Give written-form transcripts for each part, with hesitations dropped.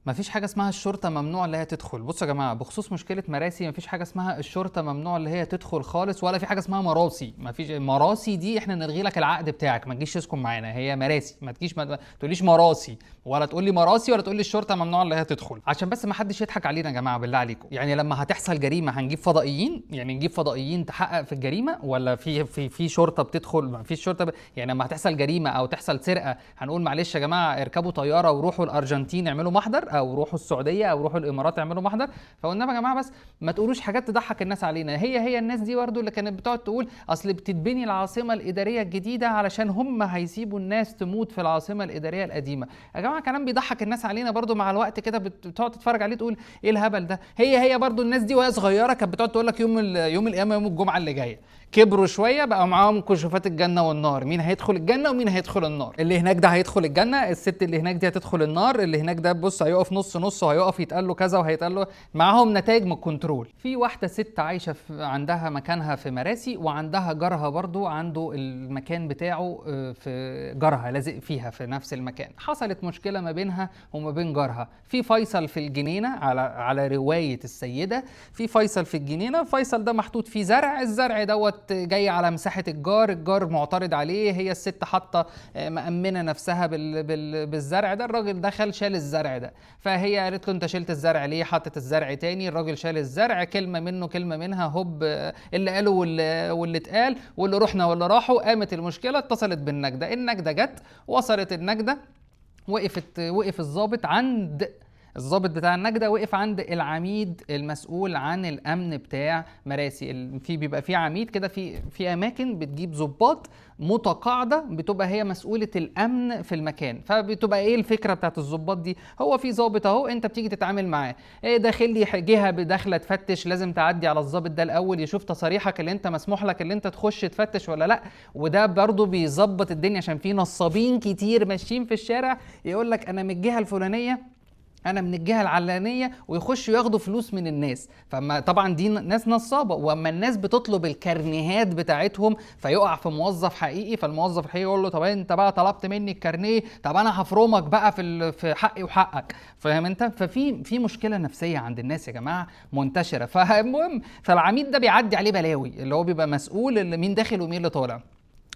مفيش حاجة اسمها الشرطة ممنوع اللي هي تدخل. بصوا يا جماعة، بخصوص مشكلة مراسي مفيش حاجة اسمها الشرطة ممنوع اللي هي تدخل خالص، ولا في حاجة اسمها مراسي. مفيش مراسي دي احنا نلغي لك العقد بتاعك، ما تجيش تسكن معانا، هي مراسي. ما تجيش ما تقوليش مراسي، ولا تقول لي مراسي، ولا تقول لي الشرطة ممنوع اللي هي تدخل، عشان بس ما حدش يضحك علينا يا جماعة بالله عليكم. يعني لما هتحصل جريمة هنجيب فضائيين؟ يعني نجيب فضائيين تحقق في الجريمة، ولا في شرطة بتدخل؟ ما فيش شرطة يعني لما هتحصل جريمة او تحصل سرقة هنقول معلش يا جماعة اركبوا طيارة وروحوا الارجنتين اعملوا محضر، او روحوا السعوديه، او روحوا الامارات يعملوا محضر؟ فقلنا يا جماعه بس ما تقولوش حاجات تضحك الناس علينا. هي الناس دي برضه اللي كانت بتقعد تقول اصل بتتبني العاصمه الاداريه الجديده علشان هم هيسيبوا الناس تموت في العاصمه الاداريه القديمه. يا جماعه كلام بيضحك الناس علينا برضه مع الوقت كده، بتقعد تتفرج عليه تقول ايه الهبل ده. هي برضه الناس دي وهي صغيره كانت بتقعد تقول لك يوم القيامه يوم الجمعه اللي جايه. كبروا شويه بقى معاهم كشوفات الجنه والنار، مين هيدخل الجنه ومين هيدخل النار. اللي هناك ده هيدخل الجنه، الست اللي هناك دي هتدخل النار، اللي هناك ده بص هيقف نص نص، وهيقف يتقال له كذا وهيتقال له. معاهم نتائج من الكنترول. في واحده ست عايشه عندها مكانها في مراسي، وعندها جارها برضو عنده المكان بتاعه في جارها لازق فيها في نفس المكان. حصلت مشكله ما بينها وما بين جارها، في فيصل في الجنينه على روايه السيده. في فيصل في الجنينه، فيصل ده محطوط فيه زرع، الزرع دوت جاي على مساحه الجار معترض عليه. هي الست حاطه مأمنه نفسها بالزرع ده. الراجل دخل شال الزرع ده، فهي قالت له انت شلت الزرع ليه؟ حطت الزرع تاني. الراجل شال الزرع، كلمه منه كلمه منها، هوب اللي قاله واللي اتقال واللي رحنا واللي راحوا. قامت المشكله، اتصلت بالنجده، النجده جت، وصلت النجده، وقف الضابط بتاع النجدة وقف عند العميد المسؤول عن الامن بتاع مراسي. بيبقى في عميد كده، في اماكن بتجيب ضباط متقاعده بتبقى هي مسؤوله الامن في المكان. فبتبقى ايه الفكره بتاعت الضباط دي؟ هو في ضابط اهو انت بتيجي تتعامل معاه، داخل لي جهه بداخله تفتش، لازم تعدي على الضابط ده الاول يشوف تصاريحك اللي انت مسموح لك اللي انت تخش تفتش ولا لا. وده برضو بيظبط الدنيا، عشان في نصابين كتير ماشيين في الشارع يقول لك انا من الجهه الفلانيه، انا من الجهه العلانيه، ويخشوا ياخدوا فلوس من الناس. فما طبعا دي ناس نصابه، واما الناس بتطلب الكارنيهات بتاعتهم فيقع في موظف حقيقي، فالموظف الحقيقي يقول له طب انت بقى طلبت مني الكارنيه، طب انا هفرمك بقى في حقي وحقك. فاهم انت؟ ففي مشكله نفسيه عند الناس يا جماعه منتشره. فالمهم فالعميد ده بيعدي عليه بلاوي، اللي هو بيبقى مسؤول اللي مين داخل ومين اللي طالع،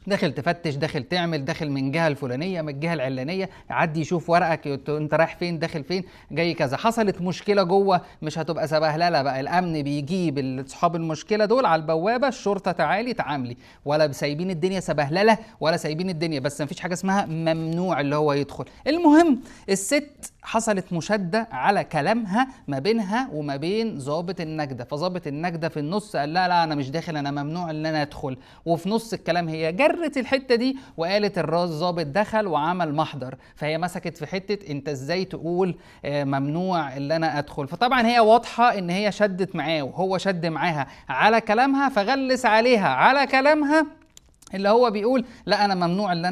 داخل تفتش، داخل تعمل، داخل من الجهه الفلانيه، من الجهه العلانيه، يعدي يشوف ورقك انت رايح فين، داخل فين، جاي كذا. حصلت مشكله جوه، مش هتبقى سبهلله بقى، الامن بيجيب اصحاب المشكله دول على البوابه، الشرطه تعالي تعاملي، ولا سايبين الدنيا سبهلله ولا سايبين الدنيا، بس مفيش حاجه اسمها ممنوع اللي هو يدخل. المهم الست حصلت مشاده على كلامها ما بينها وما بين ضابط النجده، فضابط النجده في النص قال لا انا مش داخل، انا ممنوع ان انا ادخل. وفي نص الكلام هي جرت الحته دي وقالت الضابط دخل وعمل محضر، فهي مسكت في حته انت ازاي تقول ممنوع ان انا ادخل. فطبعا هي واضحه ان هي شدت معاه وهو شد معاها على كلامها، فغلس عليها على كلامها اللي هو بيقول لا انا ممنوع ان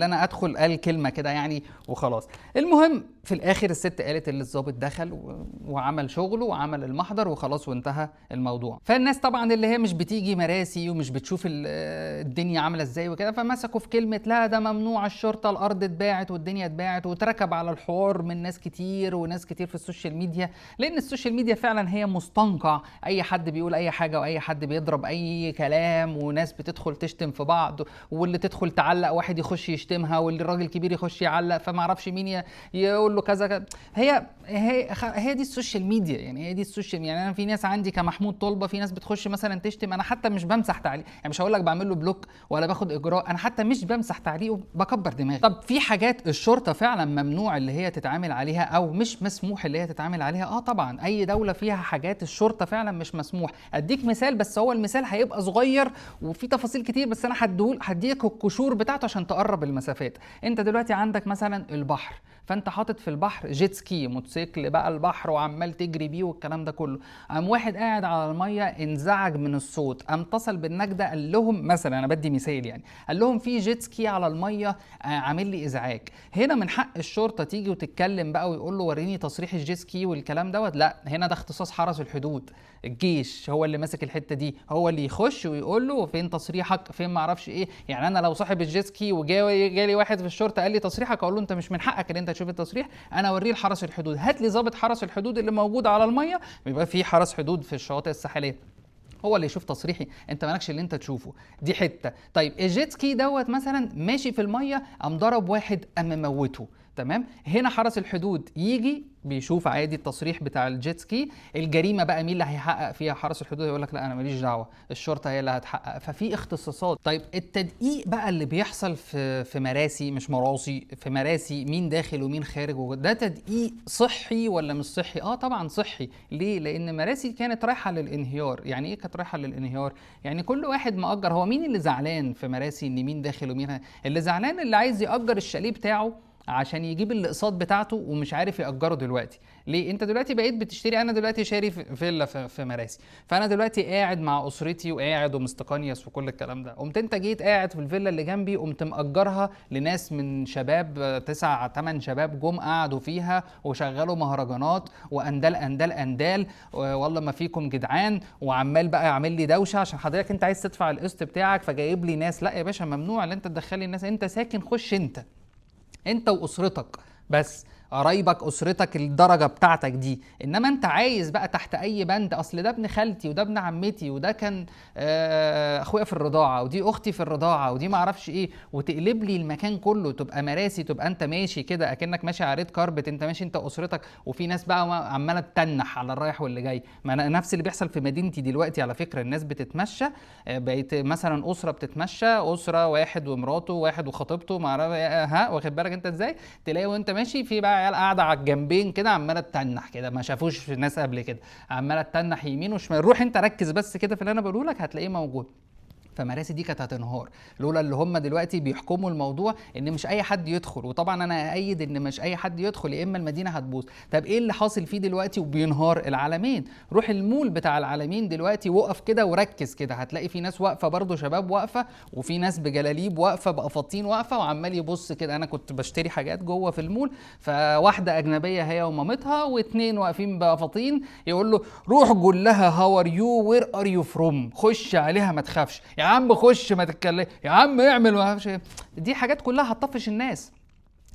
انا ادخل، قال كلمه كده يعني وخلاص. المهم في الاخر الست قالت اللي الضابط دخل وعمل شغله وعمل المحضر وخلاص وانتهى الموضوع. فالناس طبعا اللي هي مش بتيجي مراسي ومش بتشوف الدنيا عامله ازاي وكده، فمسكوا في كلمه لا ده ممنوع، الشرطه الارض اتباعت والدنيا اتباعت، وتركب على الحوار من ناس كتير وناس كتير في السوشيال ميديا، لان السوشيال ميديا فعلا هي مستنقع، اي حد بيقول اي حاجه واي حد بيضرب اي كلام، وناس بتدخل تشتم في بعض، واللي تدخل تعلق واحد يخش يشتمها، واللي الراجل كبير يخش يعلق، فما اعرفش مين يقول له كذا. هي دي السوشيال ميديا، يعني هي دي السوشيال. يعني انا في ناس عندي كمحمود طلبه، في ناس بتخش مثلا تشتم، انا حتى مش بمسح تعليق، يعني مش هقول لك بعمل له بلوك ولا باخد اجراء، انا حتى مش بمسح تعليقه، بكبر دماغي. طب في حاجات الشرطه فعلا ممنوع اللي هي تتعامل عليها او مش مسموح اللي هي تتعامل عليها؟ طبعا اي دوله فيها حاجات الشرطه فعلا مش مسموح. اديك مثال، بس هو المثال هيبقى صغير وفي تفاصيل كتير، بس انا هديك القشور بتاعته عشان تقرب المسافات. انت دلوقتي عندك مثلا البحر، فانت حاطط في البحر جيت سكي، موتوسيكل بقى البحر وعمال تجري بيه والكلام ده كله، قام واحد قاعد على الميه انزعج من الصوت، قام اتصل بالنجده قال لهم مثلا، انا بدي مثال يعني، قال لهم في جيت سكي على الميه عامل لي ازعاج. هنا من حق الشرطه تيجي وتتكلم بقى ويقول له وريني تصريح الجيت سكي والكلام دوت؟ لا، هنا ده اختصاص حرس الحدود، الجيش هو اللي ماسك الحته دي، هو اللي يخش ويقول له فين تصريحك، فين ما اعرفش ايه. يعني انا لو صاحب الجيت سكي وجالي واحد في الشرطه قال لي تصريحك، اقول له انت مش من حقك ان انت تشوف التصريح، انا اوريه لحرس الحدود، هات لي ضابط حرس الحدود اللي موجود على الميه، بيبقى في حرس حدود في الشواطئ الساحليه هو اللي يشوف تصريحي، انت مالكش اللي انت تشوفه. دي حته. طيب الجيت سكي دوت مثلا ماشي في الميه، قام ضرب واحد قام مموته، تمام؟ هنا حرس الحدود يجي بيشوف عادي التصريح بتاع الجيت سكي، الجريمه بقى مين اللي هيحقق فيها؟ حرس الحدود يقول لك لا انا ماليش دعوه، الشرطه هي اللي هتحقق. ففي اختصاصات. طيب التدقيق بقى اللي بيحصل في مراسي، مش مراسي، في مراسي، مين داخل ومين خارج، ده تدقيق صحي ولا مش صحي؟ طبعا صحي. ليه؟ لان مراسي كانت رايحه للانهيار. يعني ايه كانت رايحه للانهيار؟ يعني كل واحد مأجر. هو مين اللي زعلان في مراسي ان مين داخل ومين اللي زعلان؟ اللي عايز يأجر الشاليه بتاعه عشان يجيب الاقساط بتاعته ومش عارف يأجره دلوقتي. ليه؟ انت دلوقتي بقيت بتشتري. انا دلوقتي شاري فيلا في مراسي، فانا دلوقتي قاعد مع اسرتي وقاعد ومستقنيس وكل الكلام ده، قمت انت جيت قاعد في الفيلا اللي جنبي، قمت مأجرها لناس من شباب 9 8 شباب جم قعدوا فيها وشغلوا مهرجانات واندال اندال اندال، والله ما فيكم جدعان، وعمال بقى عامل لي دوشه عشان حضرتك انت عايز تدفع القسط بتاعك، فجايب لي ناس. لا يا باشا، ممنوع ان انت تدخلي الناس. انت ساكن، خش انت واسرتك بس، قرايبك، اسرتك الدرجه بتاعتك دي. انما انت عايز بقى تحت اي بند، اصل ده ابن خالتي وده ابن عمتي وده كان اخويا في الرضاعه ودي اختي في الرضاعه ودي ما اعرفش ايه، وتقلب لي المكان كله تبقى مراسي، تبقى انت ماشي كده اكنك ماشي على ريد كاربت، انت ماشي انت واسرتك، وفي ناس بقى عماله تتنح على الرايح واللي جاي. ما أنا نفس اللي بيحصل في مدينتي دلوقتي على فكره. الناس بتتمشى، بقيت مثلا اسره بتتمشى، اسره واحد ومراته، واحد وخطيبته، ما واخد بالك انت ازاي؟ تلاقي وانت ماشي في بقى عيال قاعده على الجنبين كده عماله تتنح كده، ما شافوش ناس قبل كده، عماله تتنح يمين وشمال. روح انت ركز بس كده في اللي انا بقوله لك هتلاقيه موجود. فمراسي دي كانت هتنهار لولا اللي هم دلوقتي بيحكموا الموضوع ان مش اي حد يدخل. وطبعا انا اؤيد ان مش اي حد يدخل، يا اما المدينه هتبوظ. طب ايه اللي حاصل فيه دلوقتي وبينهار؟ العلمين. روح المول بتاع العلمين دلوقتي، وقف كده وركز كده، هتلاقي في ناس واقفه برضو، شباب واقفه، وفي ناس بجلاليب واقفه بقفاطين واقفه وعمال يبص كده. انا كنت بشتري حاجات جوه في المول، فواحده اجنبيه هي ومامتها واثنين واقفين بقفاطين، يقول له روح قول لها هاو ار يو وير ار يو فروم، خش عليها ما تخافش يا عم، خش ما تتكلم يا عم، اعمل ما اعرفش ايه. دي حاجات كلها هتطفش الناس.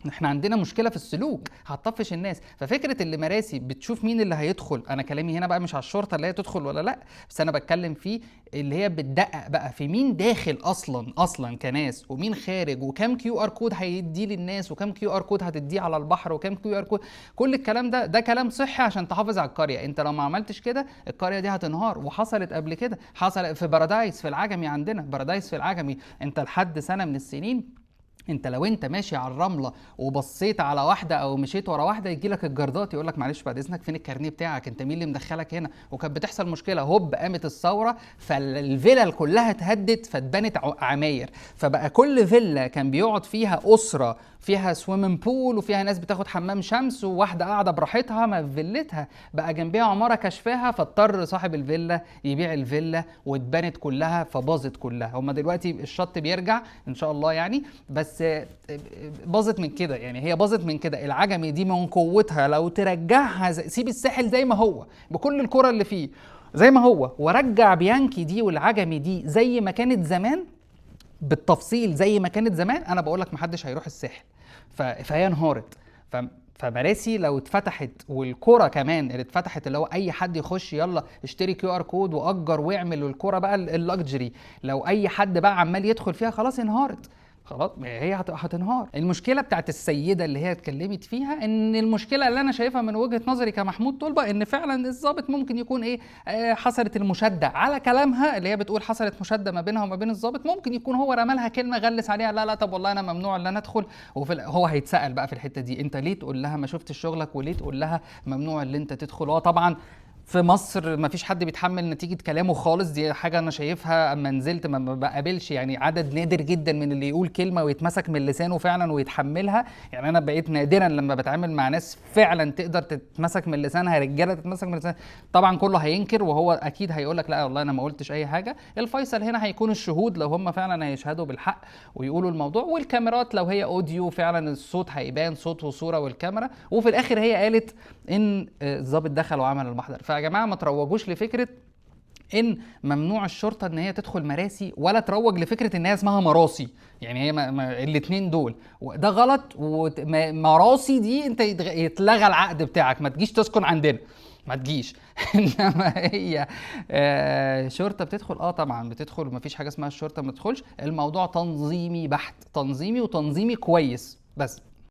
احنا عندنا مشكله في السلوك هتطفش الناس. ففكره اللي مراسي بتشوف مين اللي هيدخل، انا كلامي هنا بقى مش على الشرطه اللي هي تدخل ولا لا، بس انا بتكلم فيه اللي هي بتدقق بقى في مين داخل اصلا كناس، ومين خارج، وكم كيو ار كود هيديه للناس، وكم كيو ار كود هتديه على البحر، وكم كيو ار كود. كل الكلام ده كلام صحي عشان تحافظ على القريه. انت لو ما عملتش كده القريه دي هتنهار. وحصلت قبل كده، حصل في بارادايس في العجمي. عندنا بارادايس في العجمي، انت لحد سنه من السنين انت لو انت ماشي على الرمله وبصيت على واحده او مشيت ورا واحده، يجي لك الجردات يقول لك معلش بعد اذنك فين الكارنيه بتاعك، انت مين اللي مدخلك هنا؟ وكانت بتحصل مشكله، هوب قامت الثوره، فالفيلل كلها اتهدت، فاتبنت عماير. فبقى كل فيلا كان بيقعد فيها اسره فيها سويمنج بول وفيها ناس بتاخد حمام شمس وواحده قاعده براحتها ما في فيلتها، بقى جنبيها عماره كشفاها، فاضطر صاحب الفيلا يبيع الفيلا واتبنت كلها فباظت كلها. هما دلوقتي الشط بيرجع ان شاء الله يعني، بس باظت من كده. يعني هي باظت من كده. العجمي دي من قوتها لو ترجعها سيب الساحل زي ما هو بكل الكرة اللي فيه زي ما هو، ورجع بيانكي دي والعجمي دي زي ما كانت زمان بالتفصيل زي ما كانت زمان، انا بقول لك محدش هيروح الساحل. فهي انهارت. فمراسي لو اتفتحت، والكرة كمان اللي اتفتحت، اللي هو اي حد يخش يلا اشتري كيو ار كود واجر واعمل، والكرة بقى اللاكجري لو اي حد بقى عمال يدخل فيها خلاص انهارت. خلاص هي هتنهار. المشكله بتاعت السيده اللي هي اتكلمت فيها، ان المشكله اللي انا شايفها من وجهه نظري كمحمود طلبه، ان فعلا الضابط ممكن يكون ايه، حصلت المشاده على كلامها اللي هي بتقول حصلت مشاده ما بينها وما بين الضابط. ممكن يكون هو رمى لها كلمه غلس عليها، لا طب والله انا ممنوع ان انا ادخل. هو هيتسال بقى في الحته دي، انت ليه تقول لها ما شفتش شغلك، وليه تقول لها ممنوع ان انت تدخل؟ هو طبعا في مصر ما فيش حد بيتحمل نتيجة كلامه خالص. دي حاجة أنا شايفها أما نزلت ما بقابلش، يعني عدد نادر جدا من اللي يقول كلمة ويتمسك من لسانه فعلا ويتحملها. يعني أنا بقيت نادرا لما بتعامل مع ناس فعلا تقدر تتمسك من لسانها، رجالة تتمسك من لسانها. طبعا كله هينكر، وهو أكيد هيقول لك لا والله أنا ما قلتش أي حاجة. الفيصل هنا هيكون الشهود، لو هم فعلا هيشهدوا بالحق ويقولوا الموضوع، والكاميرات لو هي أوديو فعلا الصوت هيبان، صوت وصورة والكاميرا. وفي الآخر هي قالت إن الضابط دخل وعمل المحضر. فيا جماعة ما تروجوش لفكرة ان ممنوع الشرطه ان هي تدخل مراسي ولا تروج لفكره ان هي اسمها مراسي. يعني هي الاثنين دول ده غلط. ومراسي دي انت يتلغى العقد بتاعك، ما تجيش تسكن عندنا، ما تجيش. انما هي شرطه بتدخل، طبعا بتدخل، ومفيش حاجه اسمها الشرطه ما تدخلش. الموضوع تنظيمي بحت، تنظيمي وتنظيمي كويس بس.